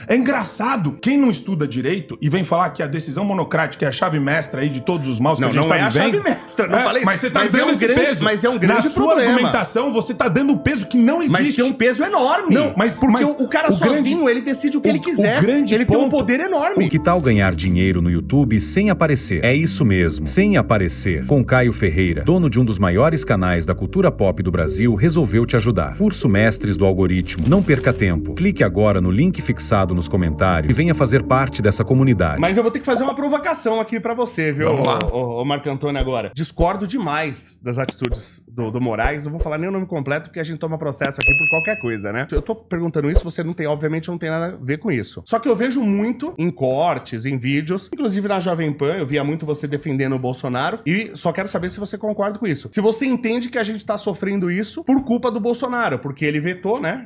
É engraçado, quem não estuda direito e vem falar que a decisão monocrática é a chave mestra aí de todos os maus que a gente tá vivendo... Não é a chave mestra, não falei isso. Mas você tá dando esse peso. Mas é um grande Na sua argumentação, você tá dando um peso que não existe. Mas tem um peso enorme. Não, mas... Porque o cara sozinho, ele decide o que ele quiser. Ele tem um poder enorme. Que tal ganhar dinheiro no YouTube sem aparecer? É isso mesmo, sem aparecer. Com Caio Ferreira, dono de um dos maiores canais da cultura pop do Brasil, resolveu te ajudar. Curso Mestres do Algoritmo. Não perca tempo. Clique agora no link fixado nos comentários e venha fazer parte dessa comunidade. Mas eu vou ter que fazer uma provocação aqui pra você, viu, ô Marco Antônio, agora. Discordo demais das atitudes do Moraes. Não vou falar nem o nome completo, porque a gente toma processo aqui por qualquer coisa, né? Eu tô perguntando isso, você não tem, obviamente, não tem nada a ver com isso. Só que eu vejo muito em cortes, em vídeos, inclusive na Jovem Pan, eu via muito você defendendo o Bolsonaro, e só quero saber se você concorda com isso. Se você entende que a gente tá sofrendo isso por culpa do Bolsonaro, porque ele vetou, né?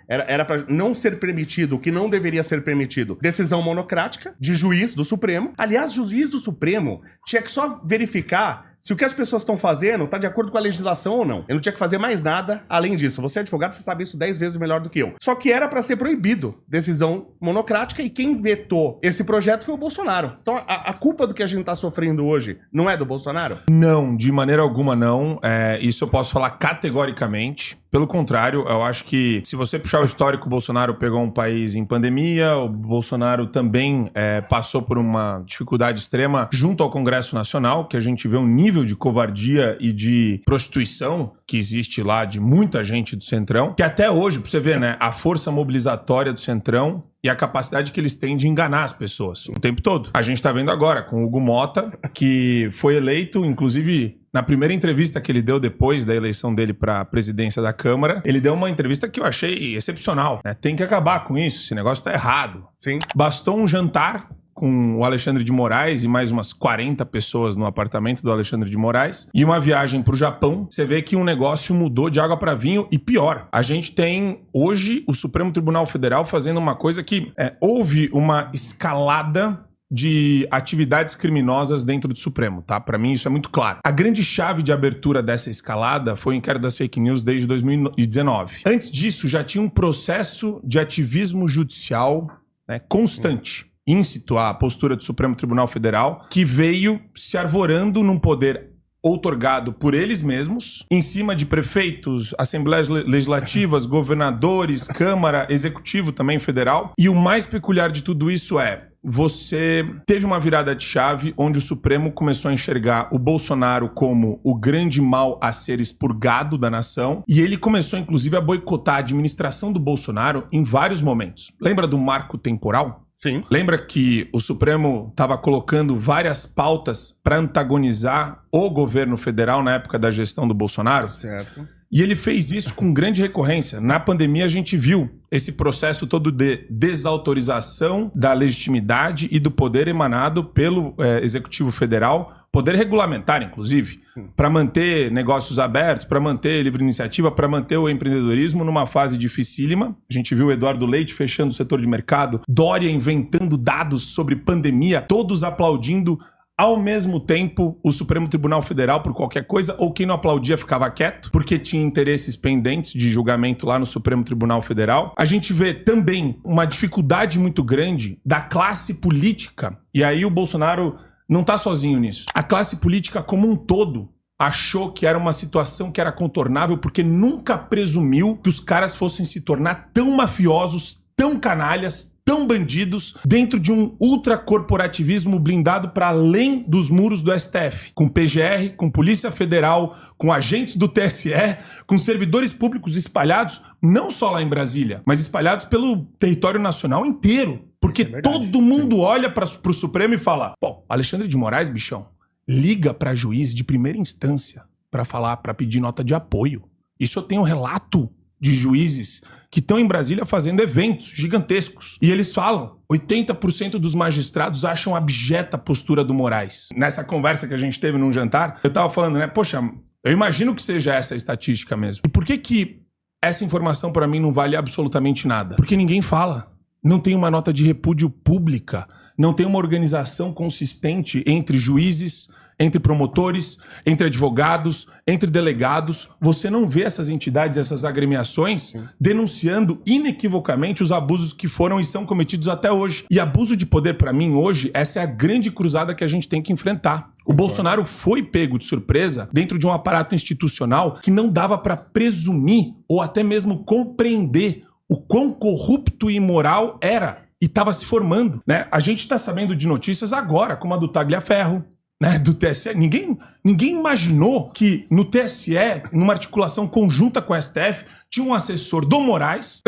Era pra não ser permitido, o que não deveria ser permitido, decisão monocrática de juiz do Supremo. Aliás, o juiz do Supremo tinha que só verificar se o que as pessoas estão fazendo tá de acordo com a legislação ou não. Eu não tinha que fazer mais nada além disso. Você é advogado, você sabe isso 10 vezes melhor do que eu. Só que era pra ser proibido decisão monocrática, e quem vetou esse projeto foi o Bolsonaro. Então a culpa do que a gente tá sofrendo hoje não é do Bolsonaro? Não, de maneira alguma não. Isso eu posso falar categoricamente. Pelo contrário, eu acho que se você puxar o histórico, o Bolsonaro pegou um país em pandemia, o Bolsonaro também passou por uma dificuldade extrema junto ao Congresso Nacional, que a gente vê um nível de covardia e de prostituição que existe lá de muita gente do Centrão, que até hoje, pra você ver, né, a força mobilizatória do Centrão e a capacidade que eles têm de enganar as pessoas o tempo todo. A gente tá vendo agora com o Hugo Mota, que foi eleito, inclusive, na primeira entrevista que ele deu depois da eleição dele para a presidência da Câmara, ele deu uma entrevista que eu achei excepcional, né? Tem que acabar com isso, esse negócio tá errado. Sim. Bastou um jantar com o Alexandre de Moraes e mais umas 40 pessoas no apartamento do Alexandre de Moraes e uma viagem pro Japão. Você vê que o negócio mudou de água para vinho, e pior, a gente tem hoje o Supremo Tribunal Federal fazendo uma coisa que houve uma escalada de atividades criminosas dentro do Supremo, tá? Pra mim isso é muito claro. A grande chave de abertura dessa escalada foi o inquérito das fake news desde 2019. Antes disso, já tinha um processo de ativismo judicial, né, constante, íncito à postura do Supremo Tribunal Federal, que veio se arvorando num poder outorgado por eles mesmos, em cima de prefeitos, assembleias legislativas, governadores, Câmara, Executivo também federal. E o mais peculiar de tudo isso você teve uma virada de chave onde o Supremo começou a enxergar o Bolsonaro como o grande mal a ser expurgado da nação, e ele começou, inclusive, a boicotar a administração do Bolsonaro em vários momentos. Lembra do marco temporal? Sim. Lembra que o Supremo estava colocando várias pautas para antagonizar o governo federal na época da gestão do Bolsonaro? Certo. E ele fez isso com grande recorrência. Na pandemia a gente viu esse processo todo de desautorização da legitimidade e do poder emanado pelo Executivo Federal, poder regulamentar, inclusive, para manter negócios abertos, para manter livre iniciativa, para manter o empreendedorismo numa fase dificílima. A gente viu o Eduardo Leite fechando o setor de mercado, Dória inventando dados sobre pandemia, todos aplaudindo ao mesmo tempo o Supremo Tribunal Federal por qualquer coisa, ou quem não aplaudia ficava quieto, porque tinha interesses pendentes de julgamento lá no Supremo Tribunal Federal. A gente vê também uma dificuldade muito grande da classe política, e aí o Bolsonaro não tá sozinho nisso. A classe política como um todo achou que era uma situação que era contornável, porque nunca presumiu que os caras fossem se tornar tão mafiosos, tão canalhas, tão bandidos, dentro de um ultracorporativismo blindado para além dos muros do STF, com PGR, com Polícia Federal, com agentes do TSE, com servidores públicos espalhados, não só lá em Brasília, mas espalhados pelo território nacional inteiro. Porque todo mundo olha para o Supremo e fala: pô, Alexandre de Moraes, bichão, liga para juiz de primeira instância para falar, para pedir nota de apoio. Isso eu tenho relato de juízes que estão em Brasília fazendo eventos gigantescos. E eles falam, 80% dos magistrados acham abjeta a postura do Moraes. Nessa conversa que a gente teve num jantar, eu tava falando, né, poxa, eu imagino que seja essa a estatística mesmo. E por que essa informação para mim não vale absolutamente nada? Porque ninguém fala. Não tem uma nota de repúdio pública, não tem uma organização consistente entre juízes entre promotores, entre advogados, entre delegados. Você não vê essas entidades, essas agremiações denunciando inequivocamente os abusos que foram e são cometidos até hoje. E abuso de poder, para mim, hoje, essa é a grande cruzada que a gente tem que enfrentar. O Bolsonaro foi pego de surpresa dentro de um aparato institucional que não dava para presumir ou até mesmo compreender o quão corrupto e imoral era e estava se formando, né? A gente está sabendo de notícias agora, como a do Tagliaferro, né, do TSE. Ninguém imaginou que no TSE, numa articulação conjunta com o STF, tinha um assessor do Moraes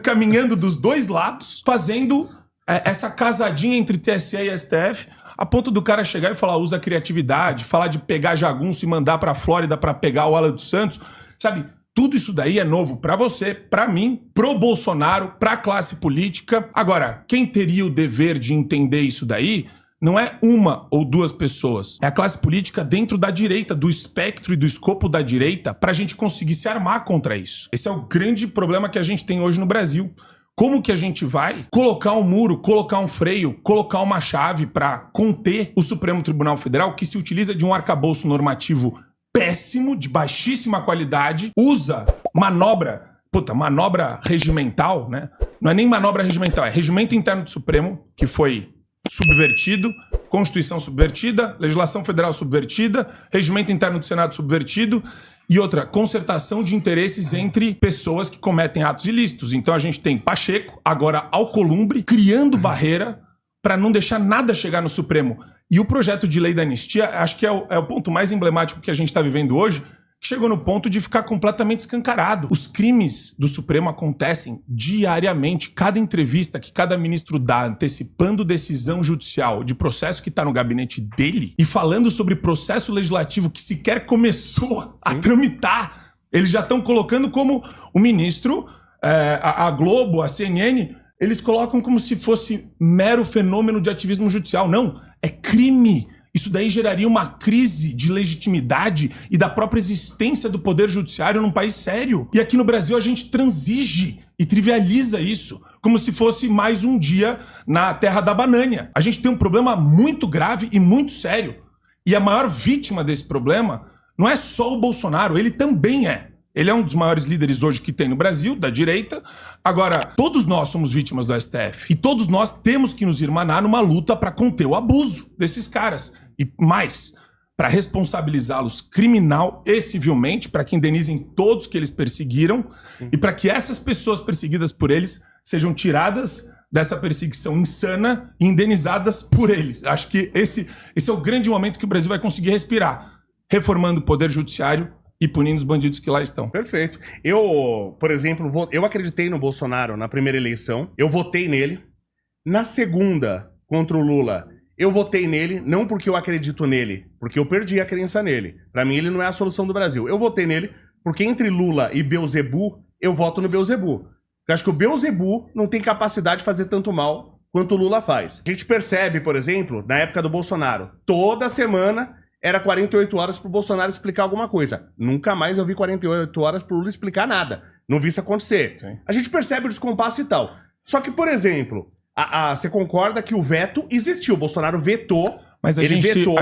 caminhando dos dois lados, fazendo essa casadinha entre TSE e STF, a ponto do cara chegar e falar, usa criatividade, falar de pegar jagunço e mandar pra Flórida pra pegar o Alan dos Santos, sabe? Tudo isso daí é novo pra você, pra mim, pro Bolsonaro, pra classe política. Agora, quem teria o dever de entender isso daí não é uma ou duas pessoas. É a classe política dentro da direita, do espectro e do escopo da direita, pra gente conseguir se armar contra isso. Esse é o grande problema que a gente tem hoje no Brasil. Como que a gente vai colocar um muro, colocar um freio, colocar uma chave pra conter o Supremo Tribunal Federal, que se utiliza de um arcabouço normativo péssimo, de baixíssima qualidade, usa manobra regimental, né? Não é nem manobra regimental, é regimento interno do Supremo, que foi subvertido, Constituição subvertida, legislação federal subvertida, regimento interno do Senado subvertido e outra, concertação de interesses entre pessoas que cometem atos ilícitos. Então a gente tem Pacheco, agora Alcolumbre, criando barreira para não deixar nada chegar no Supremo. E o projeto de lei da anistia, acho que é o ponto mais emblemático que a gente está vivendo hoje, que chegou no ponto de ficar completamente escancarado. Os crimes do Supremo acontecem diariamente. Cada entrevista que cada ministro dá antecipando decisão judicial de processo que está no gabinete dele e falando sobre processo legislativo que sequer começou a tramitar, eles já estão colocando como o ministro, a Globo, a CNN, eles colocam como se fosse mero fenômeno de ativismo judicial. Não, é crime. Isso daí geraria uma crise de legitimidade e da própria existência do poder judiciário num país sério. E aqui no Brasil a gente transige e trivializa isso, como se fosse mais um dia na terra da banânia. A gente tem um problema muito grave e muito sério. E a maior vítima desse problema não é só o Bolsonaro, ele também é. Ele é um dos maiores líderes hoje que tem no Brasil, da direita. Agora, todos nós somos vítimas do STF. E todos nós temos que nos irmanar numa luta para conter o abuso desses caras. E mais, para responsabilizá-los criminal e civilmente, para que indenizem todos que eles perseguiram e para que essas pessoas perseguidas por eles sejam tiradas dessa perseguição insana e indenizadas por eles. Acho que esse é o grande momento que o Brasil vai conseguir respirar, reformando o poder judiciário e punindo os bandidos que lá estão. Perfeito. Eu, por exemplo, eu acreditei no Bolsonaro na primeira eleição, eu votei nele. Na segunda, contra o Lula, eu votei nele, não porque eu acredito nele, porque eu perdi a crença nele. Pra mim, ele não é a solução do Brasil. Eu votei nele porque entre Lula e Beelzebub, eu voto no Beelzebub. Eu acho que o Beelzebub não tem capacidade de fazer tanto mal quanto o Lula faz. A gente percebe, por exemplo, na época do Bolsonaro, toda semana era 48 horas pro Bolsonaro explicar alguma coisa. Nunca mais eu vi 48 horas pro Lula explicar nada. Não vi isso acontecer. Sim. A gente percebe o descompasso e tal. Só que, por exemplo, você concorda que o veto existiu. O Bolsonaro vetou. Mas a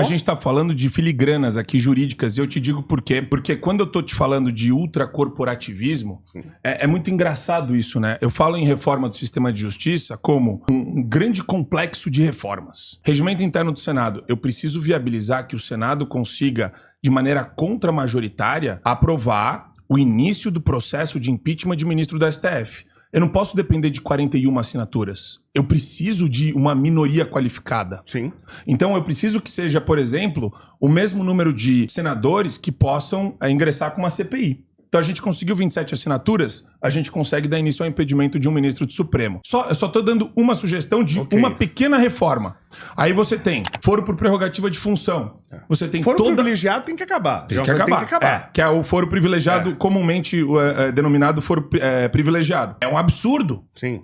gente tá falando de filigranas aqui jurídicas, e eu te digo por quê. Porque quando eu tô te falando de ultracorporativismo, é muito engraçado isso, né? Eu falo em reforma do sistema de justiça como um grande complexo de reformas. Regimento interno do Senado. Eu preciso viabilizar que o Senado consiga, de maneira contramajoritária, aprovar o início do processo de impeachment de ministro do STF. Eu não posso depender de 41 assinaturas. Eu preciso de uma minoria qualificada. Sim. Então eu preciso que seja, por exemplo, o mesmo número de senadores que possam ingressar com uma CPI. Então a gente conseguiu 27 assinaturas, a gente consegue dar início ao impedimento de um ministro do Supremo. Eu só tô dando uma sugestão de uma pequena reforma. Aí você tem foro por prerrogativa de função. Você tem foro privilegiado tem que acabar. Tem que acabar. Que é o foro privilegiado, comumente denominado foro privilegiado. É um absurdo. Sim.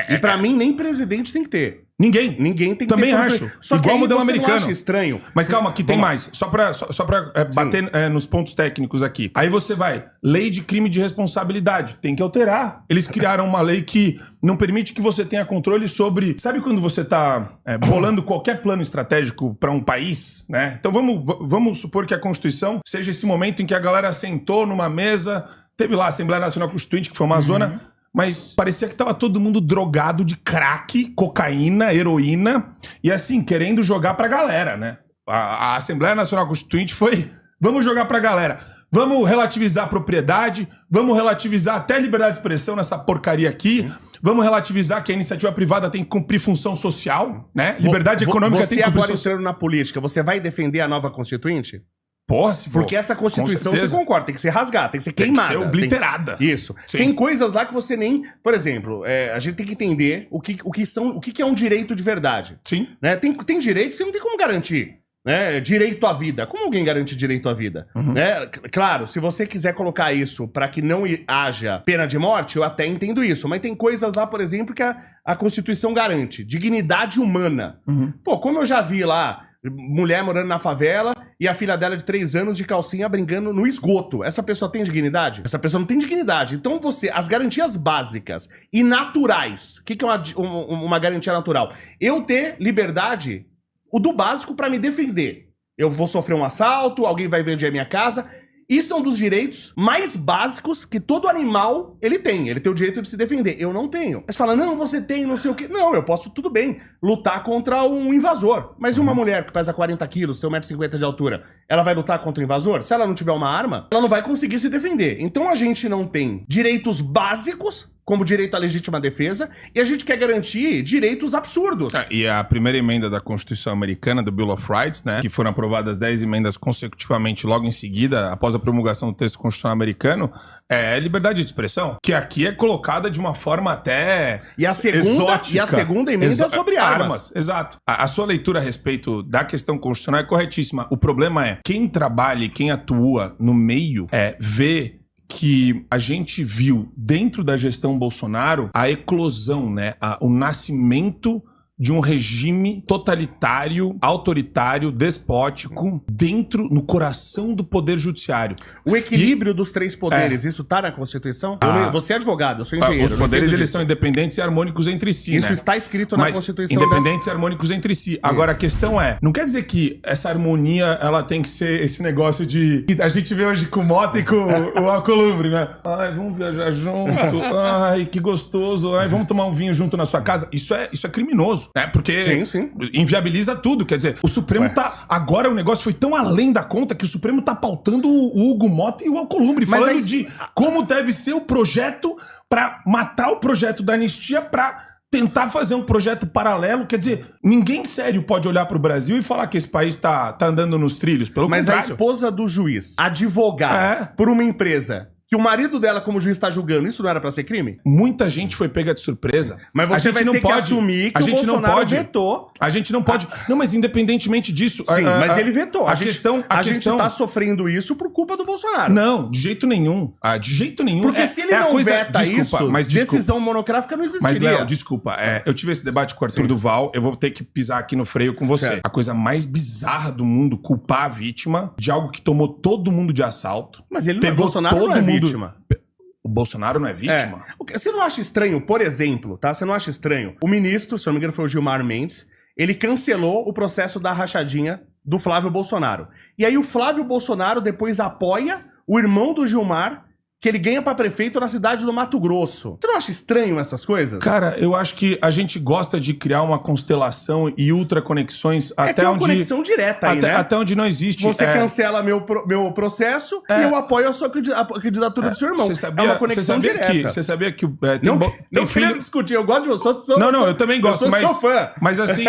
E pra mim, nem presidente tem que ter. Ninguém tem que Também ter acho. Só que Igual aí modelo você americano. não acha estranho. Mas calma, que tem Vamos lá. mais. Só pra bater nos pontos técnicos aqui. Aí você vai, lei de crime de responsabilidade. Tem que alterar. Eles criaram uma lei que não permite que você tenha controle sobre... Sabe quando você tá bolando qualquer plano estratégico para um país, né? Então vamos supor que a Constituição seja esse momento em que a galera sentou numa mesa, teve lá a Assembleia Nacional Constituinte, que foi uma zona... Mas parecia que tava todo mundo drogado de crack, cocaína, heroína, e assim, querendo jogar pra galera, né? A Assembleia Nacional Constituinte foi, vamos jogar pra galera. Vamos relativizar a propriedade, vamos relativizar até a liberdade de expressão nessa porcaria aqui, vamos relativizar que a iniciativa privada tem que cumprir função social, né? Liberdade econômica tem que cumprir... Você agora entrando na política, você vai defender a nova Constituinte? Porra, se for. Porque essa Constituição, você concorda, tem que ser rasgada, tem que ser queimada. Tem que ser obliterada. Isso. Sim. Tem coisas lá que você nem... Por exemplo, a gente tem que entender o que é um direito de verdade. Sim. Né? Tem direito que você não tem como garantir. Né? Direito à vida. Como alguém garante direito à vida? Né? Claro, se você quiser colocar isso para que não haja pena de morte, eu até entendo isso. Mas tem coisas lá, por exemplo, que a Constituição garante. Dignidade humana. Pô, como eu já vi lá... Mulher morando na favela e a filha dela de 3 anos de calcinha brincando no esgoto. Essa pessoa tem dignidade? Essa pessoa não tem dignidade. Então as garantias básicas e naturais. O que é uma garantia natural? Eu ter liberdade, o do básico pra me defender. Eu vou sofrer um assalto, alguém vai invadir a minha casa... Isso é um dos direitos mais básicos que todo animal ele tem. Ele tem o direito de se defender. Eu não tenho. Mas fala, não, você tem, não sei o quê. Não, eu posso, tudo bem, lutar contra um invasor. Mas e uma mulher que pesa 40 quilos, tem 1,50 m de altura, ela vai lutar contra o invasor? Se ela não tiver uma arma, ela não vai conseguir se defender. Então a gente não tem direitos básicos, como direito à legítima defesa, e a gente quer garantir direitos absurdos. E a primeira emenda da Constituição Americana, do Bill of Rights, né, que foram aprovadas 10 emendas consecutivamente logo em seguida, após a promulgação do texto constitucional americano, é liberdade de expressão, que aqui é colocada de uma forma até exótica. E a segunda emenda é sobre armas. Exato. A sua leitura a respeito da questão constitucional é corretíssima. O problema é, quem trabalha e quem atua no meio vê que a gente viu dentro da gestão Bolsonaro a eclosão, né? O nascimento de um regime totalitário, autoritário, despótico, no coração do poder judiciário. O equilíbrio dos 3 poderes, isso tá na Constituição? Você é advogado, eu sou engenheiro. Os poderes, eles são independentes e harmônicos entre si, isso, né? está escrito na Constituição. Independentes e harmônicos entre si. Agora, a questão não quer dizer que essa harmonia, ela tem que ser esse negócio de... A gente vê hoje com o Mota e com o Alcolumbre, né? Ai, vamos viajar junto. Ai, que gostoso. Ai, vamos tomar um vinho junto na sua casa. Isso é criminoso. Porque inviabiliza tudo. Quer dizer, o Supremo tá... Agora o negócio foi tão além da conta que o Supremo tá pautando o Hugo Mota e o Alcolumbre, falando de como deve ser o projeto pra matar o projeto da anistia pra tentar fazer um projeto paralelo. Quer dizer, ninguém sério pode olhar pro Brasil e falar que esse país tá andando nos trilhos. Pelo contrário. Mas a esposa do juiz advogar por uma empresa... que o marido dela, como juiz, está julgando, isso não era pra ser crime? Muita gente foi pega de surpresa. Mas você vai ter que assumir que o Bolsonaro vetou. A gente não pode... Não, mas independentemente disso... Sim, mas ele vetou. A gente tá sofrendo isso por culpa do Bolsonaro. Não, de jeito nenhum. De jeito nenhum. Porque se ele não veta isso, decisão monográfica não existiria. Mas, Léo, desculpa. Eu tive esse debate com o Arthur Duval, eu vou ter que pisar aqui no freio com você. A coisa mais bizarra do mundo, culpar a vítima de algo que tomou todo mundo de assalto. Mas ele Bolsonaro não é vítima. O Bolsonaro não é vítima? Você não acha estranho, por exemplo, tá? Você não acha estranho? O ministro, se eu não me engano foi o Gilmar Mendes, ele cancelou o processo da rachadinha do Flávio Bolsonaro. E aí o Flávio Bolsonaro depois apoia o irmão do Gilmar, que ele ganha pra prefeito na cidade do Mato Grosso. Você não acha estranho essas coisas? Cara, eu acho que a gente gosta de criar uma constelação e ultraconexões até onde... É uma conexão direta aí, né? Até onde não existe. Você cancela meu processo e eu apoio a sua candidatura do seu irmão. É uma conexão direta. Você sabia que... Não queria discutir, eu gosto de você. Não, eu também gosto, mas... Eu sou fã. Mas assim,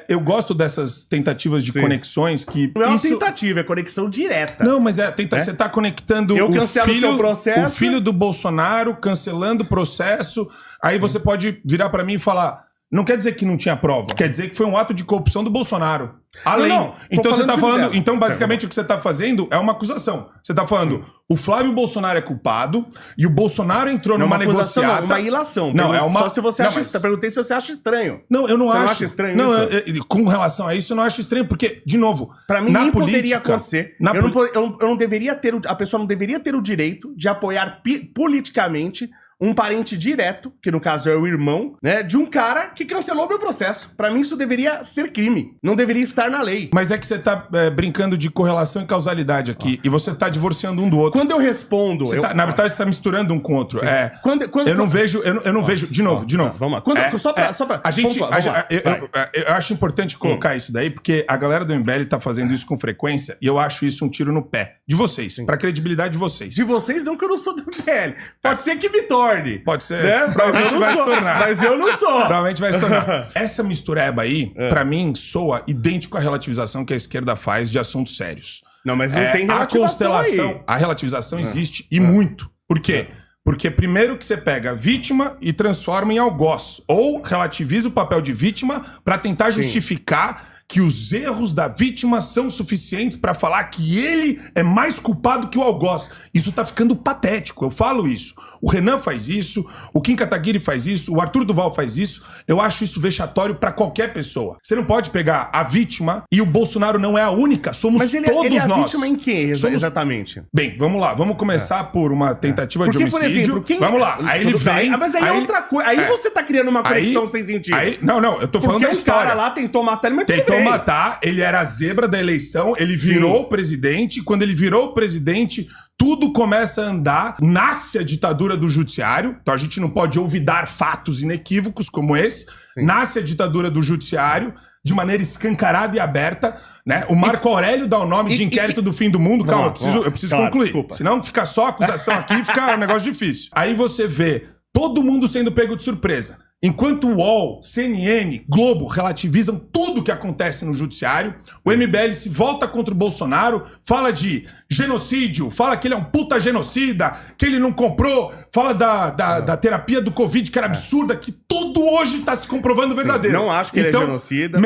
eu gosto dessas tentativas de conexões que... Não é uma tentativa, é conexão direta. Não, mas você tá conectando o filho do Bolsonaro cancelando o processo. Aí você pode virar pra mim e falar: não quer dizer que não tinha prova. Quer dizer que foi um ato de corrupção do Bolsonaro. Além. Não, então você tá falando. Então, basicamente, certo. o que você tá fazendo é uma acusação. Você tá falando, o Flávio Bolsonaro é culpado e o Bolsonaro entrou numa negociata. Não, uma ilação. Não, é uma. Só se você não, acha. mas... Perguntei se você acha estranho. Não, eu não você acho. Não acha estranho não, isso? Com relação a isso, eu não acho estranho, porque, de novo, pra mim, na nem política, poderia acontecer. Eu não deveria ter. A pessoa não deveria ter o direito de apoiar politicamente um parente direto, que no caso é o irmão, né, de um cara que cancelou meu processo. Pra mim, isso deveria ser crime. Não deveria estar na lei. Mas é que você tá brincando de correlação e causalidade aqui. E você tá divorciando um do outro. Quando eu respondo... Na verdade, você tá misturando um com o outro. Quando eu não vejo... Eu não vejo... De novo. Vamos lá. Só pra a gente... Eu acho importante colocar isso daí, porque a galera do MBL tá fazendo isso com frequência e eu acho isso um tiro no pé. De vocês. Pra credibilidade de vocês. De vocês não, que eu não sou do MBL. Pode ser que me torne. Pode ser. Né? Provavelmente vai se tornar. Mas eu não sou. Provavelmente vai se tornar. Essa mistureba aí, pra mim, soa idêntico à relativização que a esquerda faz de assuntos sérios. Não, mas não tem relativização a constelação, aí. A relativização existe e muito. Por quê? Porque primeiro que você pega a vítima e transforma em algoz. Ou relativiza o papel de vítima pra tentar justificar que os erros da vítima são suficientes pra falar que ele é mais culpado que o algoz. Isso tá ficando patético, eu falo isso. O Renan faz isso, o Kim Kataguiri faz isso, o Arthur Duval faz isso. Eu acho isso vexatório pra qualquer pessoa. Você não pode pegar a vítima e o Bolsonaro não é a única, somos todos nós. Mas ele é a vítima em quê, exatamente? Bem, vamos lá, vamos começar por uma tentativa de homicídio. Por exemplo, vamos lá, aí ele vem... Mas aí é outra coisa, aí você tá criando uma conexão sem sentido. Não, eu tô falando da história. Porque o cara lá tentou matar ele, mas tentou matar, ele era a zebra da eleição, ele virou presidente, quando ele virou presidente, tudo começa a andar, nasce a ditadura do judiciário, então a gente não pode olvidar fatos inequívocos como esse, nasce a ditadura do judiciário, de maneira escancarada e aberta, né? O Marco Aurélio dá o nome de inquérito do fim do mundo. Calma, eu preciso concluir. Desculpa. Senão fica só acusação aqui e fica um negócio difícil. Aí você vê todo mundo sendo pego de surpresa. Enquanto o UOL, CNN, Globo relativizam tudo que acontece no judiciário, o MBL se volta contra o Bolsonaro, fala de genocídio, fala que ele é um puta genocida, que ele não comprou, fala da terapia do Covid, que era absurda, que tudo hoje tá se comprovando verdadeiro. Não acho que ele é genocida.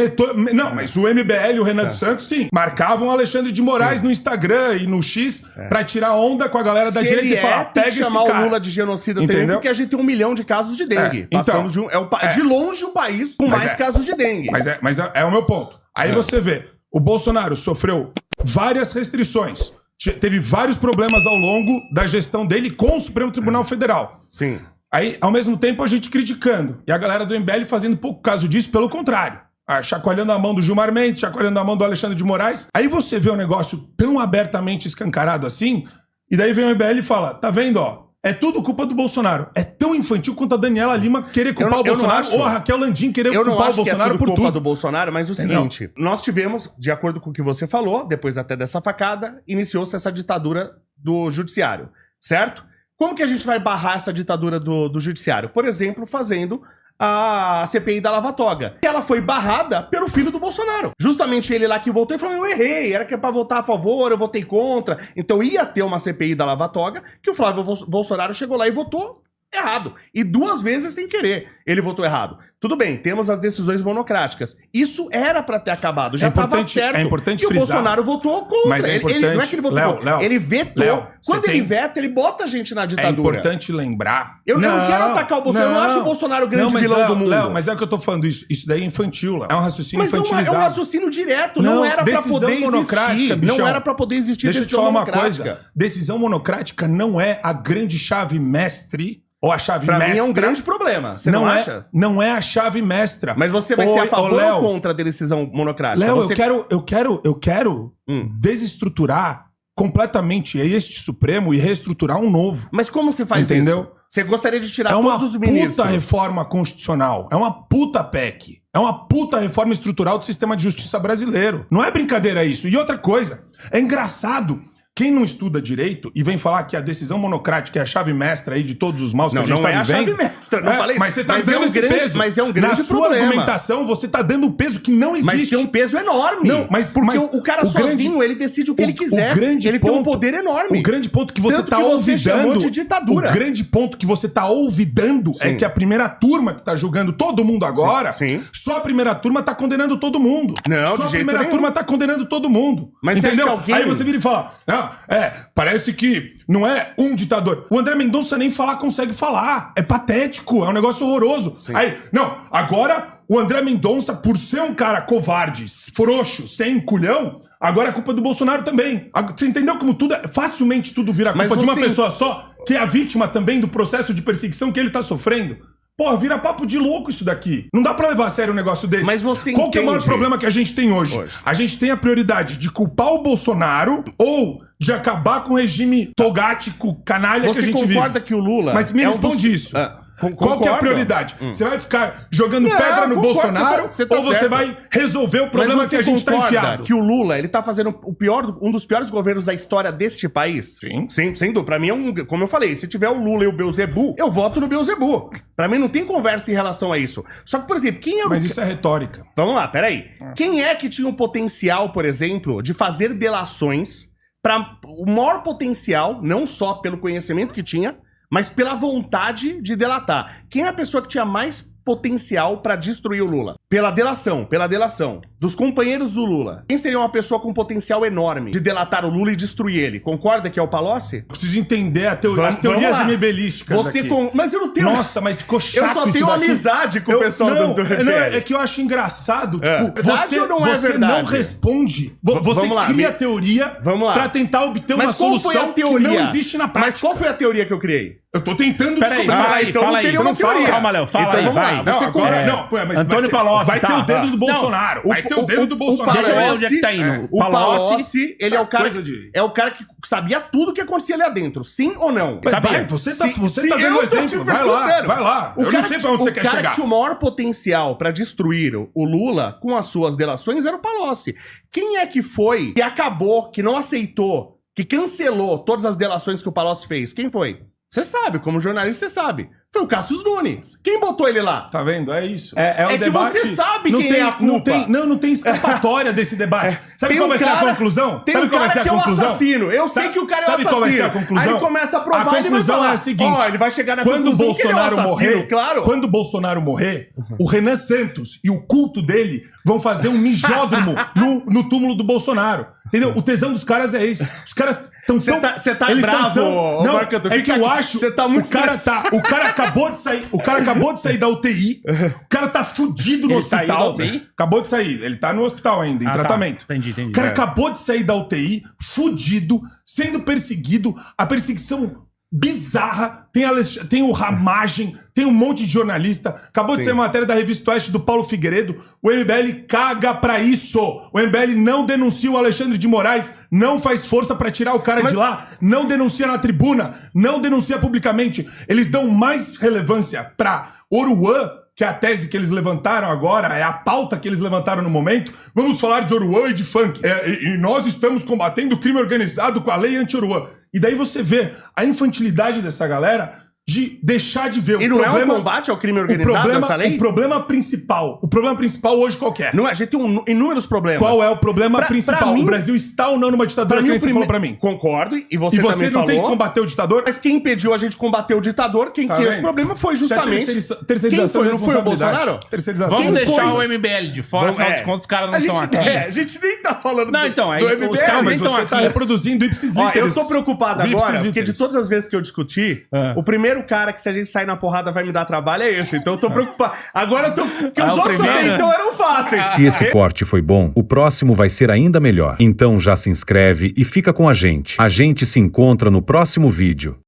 Não, mas o MBL e o Renan dos Santos, sim, marcavam o Alexandre de Moraes no Instagram e no X pra tirar onda com a galera da direita e falar, pega esse cara. Chamar o Lula de genocida também, porque a gente tem 1 milhão de casos de dengue. Passamos de longe o país com mais casos de dengue. Mas é o meu ponto. Aí você vê, o Bolsonaro sofreu várias restrições. Teve vários problemas ao longo da gestão dele com o Supremo Tribunal Federal. Sim. Aí, ao mesmo tempo, a gente criticando. E a galera do MBL fazendo pouco caso disso, pelo contrário. Chacoalhando a mão do Gilmar Mendes, chacoalhando a mão do Alexandre de Moraes. Aí você vê um negócio tão abertamente escancarado assim, e daí vem o MBL e fala, tá vendo, ó? É tudo culpa do Bolsonaro. É tão infantil quanto a Daniela Lima querer culpar o Bolsonaro ou a Raquel Landim querer culpar o Bolsonaro por tudo. Eu não acho que é culpa do Bolsonaro, mas o seguinte, nós tivemos, de acordo com o que você falou, depois até dessa facada, iniciou-se essa ditadura do judiciário, certo? Como que a gente vai barrar essa ditadura do judiciário? Por exemplo, fazendo a CPI da Lava Toga. Ela foi barrada pelo filho do Bolsonaro. Justamente ele lá que votou e falou, eu errei, era que é pra votar a favor, eu votei contra. Então ia ter uma CPI da Lava Toga, que o Flávio Bolsonaro chegou lá e votou errado. E 2 vezes sem querer ele votou errado. Tudo bem, temos as decisões monocráticas. Isso era pra ter acabado, já estava certo. É importante e frisar. O Bolsonaro votou contra. Mas é importante, ele não é que ele votou contra, ele vetou. Quando ele veta, ele bota a gente na ditadura. É importante lembrar... Eu não quero atacar o Bolsonaro, eu não acho o Bolsonaro o grande vilão do mundo. Léo, mas é o que eu tô falando isso. Isso daí é infantil, Léo. É um raciocínio infantilizado. Mas é um raciocínio direto, não era pra poder existir. Bichão. Não era pra poder existir Deixa eu te falar uma coisa. Decisão monocrática não é a grande chave mestre... Ou a chave mestra. Pra mim é um grande problema. Você não acha? Não é a chave mestra. Mas você vai ser a favor ou contra a decisão monocrática? Léo, eu quero desestruturar completamente este Supremo e reestruturar um novo. Mas como você faz isso? Entendeu? Você gostaria de tirar todos os ministros? É uma puta reforma constitucional. É uma puta PEC. É uma puta reforma estrutural do sistema de justiça brasileiro. Não é brincadeira isso. E outra coisa, é engraçado quem não estuda direito e vem falar que a decisão monocrática é a chave mestra aí de todos os maus que a gente não tá é vivendo... a chave mestra, não falei isso. Mas você tá Mas dando é um esse grande- peso. mas é um grande Na sua problema. argumentação, você tá dando um peso que não existe. Mas tem um peso enorme. Não, mas- porque mas o cara o sozinho, grande- ele decide o que ele quiser. O grande ele tem um ponto- poder enorme. O grande ponto que você Tanto tá que você chamou olvidando... de ditadura. O grande ponto que você tá olvidando é Sim. que a primeira turma que tá julgando todo mundo agora, Sim. só a primeira turma tá condenando todo mundo. Não, só de a jeito primeira nenhum. turma tá condenando todo mundo. Mas você acha entendeu? que alguém- Aí você vira e fala, parece que não é um ditador. O André Mendonça nem falar consegue falar. É patético, é um negócio horroroso. Sim. Aí, não, agora o André Mendonça, por ser um cara covarde, frouxo, sem culhão, agora é culpa do Bolsonaro também. Você entendeu como facilmente tudo vira Mas culpa de uma você- pessoa só, que é a vítima também do processo de perseguição que ele tá sofrendo? Porra, vira papo de louco isso daqui. Não dá pra levar a sério um negócio desse. Mas você Qual que é o maior entende- problema que a gente tem hoje? A gente tem a prioridade de culpar o Bolsonaro ou de acabar com o regime togático, canalha que Você a gente concorda vive. que o Lula... Mas me é um responde dos- isso. Qual que é a concordo. prioridade? Você vai ficar jogando pedra no concordo, Bolsonaro você tá ou você certo. vai resolver o problema Mas que você a gente tá concorda enfiado? que o Lula, ele tá fazendo um dos piores governos da história deste país? Sim. Sem dúvida. Pra mim é um... Como eu falei, se tiver o Lula e o Beelzebub, eu voto no Beelzebub. Pra mim não tem conversa em relação a isso. Só que, por exemplo, quem é o... Mas isso é retórica. Vamos lá, peraí. Quem é que tinha o potencial, por exemplo, de fazer delações para o maior potencial, não só pelo conhecimento que tinha, mas pela vontade de delatar? Quem é a pessoa que tinha mais potencial para destruir o Lula? Pela delação dos companheiros do Lula. Quem seria uma pessoa com potencial enorme de delatar o Lula e destruir ele? Concorda que é o Palocci? Eu preciso entender as teorias vamos lá. MBLísticas Você aqui. Mas eu não tenho... Nossa, mas ficou chato Eu só isso tenho daqui. amizade com o pessoal não, do não, MBL. é que eu acho engraçado, tipo, Verdade você, ou não é você verdade? não responde, você vamos lá, cria teoria vamos lá. pra tentar obter uma Mas qual foi a solução que teoria? não existe na prática. Mas qual foi a teoria que eu criei? Eu tô tentando Peraí, descobrir. fala aí, então fala não aí. teria Você uma não fala, teoria. calma, Léo, fala Então aí, vamos lá, vai. Não, você agora é, não. Mas Antônio vai Palocci, vai ter tá. o dedo do Não, Bolsonaro. Vai ter o dedo do Bolsonaro. Deixa eu ver onde é que tá indo. O Palocci, ele é o cara Coisa que, de- é o cara que sabia tudo que acontecia ali dentro. Sim ou não? Mas Sabia? vai, você tá Se dando eu tô te exemplo. Vai lá, perguntando. vai lá. O Eu cara não sei que- pra onde você o quer cara chegar. que tinha o maior potencial pra destruir o Lula com as suas delações era o Palocci. Quem é que foi que acabou, que não aceitou, que cancelou todas as delações que o Palocci fez? Quem foi? Você sabe, como jornalista você sabe. Foi o Cassius Nunes. Quem botou ele lá? Tá vendo? É isso. É que você sabe não quem tem, é a culpa. Não tem escapatória desse debate. Sabe Tem qual um vai ser a cara- conclusão? Tem Sabe um qual vai cara ser que a é o conclusão? assassino. Eu sei que o cara é o Sabe assassino. qual vai ser a conclusão? Aí ele começa a provar, A ele vai conclusão falar, é a seguinte. ó, ele vai chegar na Quando o conclusão que ele é o Bolsonaro assassino, morrer, claro. quando o Bolsonaro morrer, o Renan Santos e o culto dele vão fazer um mijódromo no túmulo do Bolsonaro. Entendeu? O tesão dos caras é esse. Os caras estão Você tá bravo, ô, Não, Marco Antônio. é que Fica eu aqui. acho... Você tá muito o cara acabou de sair da UTI. O cara tá fudido no Ele saiu hospital. da UTI? Acabou de sair. Ele tá no hospital ainda, em Ah, tá. tratamento. Entendi. O cara acabou de sair da UTI, fudido, sendo perseguido, a perseguição bizarra, tem o Ramagem, tem um monte de jornalista. Acabou de Sim. sair uma matéria da Revista Oeste do Paulo Figueiredo. O MBL caga pra isso. O MBL não denuncia o Alexandre de Moraes, não faz força pra tirar o cara de lá, não denuncia na tribuna, não denuncia publicamente. Eles dão mais relevância pra Oruan, que é a tese que eles levantaram agora, é a pauta que eles levantaram no momento. Vamos falar de Oruan e de funk. E nós estamos combatendo o crime organizado com a lei anti-Oruan. E daí você vê a infantilidade dessa galera de deixar de ver E não é um combate ao crime organizado essa lei? O problema principal hoje qual que é? Não é, a gente tem inúmeros problemas. Qual é o problema Pra principal? mim- O Brasil está ou não numa ditadura, que nem você falou pra mim? Concordo, e você, E você também não falou. tem que combater o ditador? Mas quem impediu a gente combater o ditador, quem Tá fez vendo? o problema foi Isso é justamente... terceirização Quem de foi? Não foi o responsabilidade. Bolsonaro? Terceirização. Vamos Quem deixar foi? o MBL de fora, afinal dos contos, os caras não a estão gente, aqui. a gente nem tá falando Não, então, aí do os MBL. caras Mas nem tão você tá aqui. reproduzindo ipsis Ó, literis. eu tô preocupado Ipsis agora, porque de literis. todas as vezes que eu discuti, o primeiro cara que se a gente sair na porrada vai me dar trabalho é esse. Então eu tô preocupado. Agora eu tô... Porque os o outros primeiro? até então eram fáceis. Se esse corte foi bom, o próximo vai ser ainda melhor. Então já se inscreve e fica com a gente. A gente se encontra no próximo vídeo.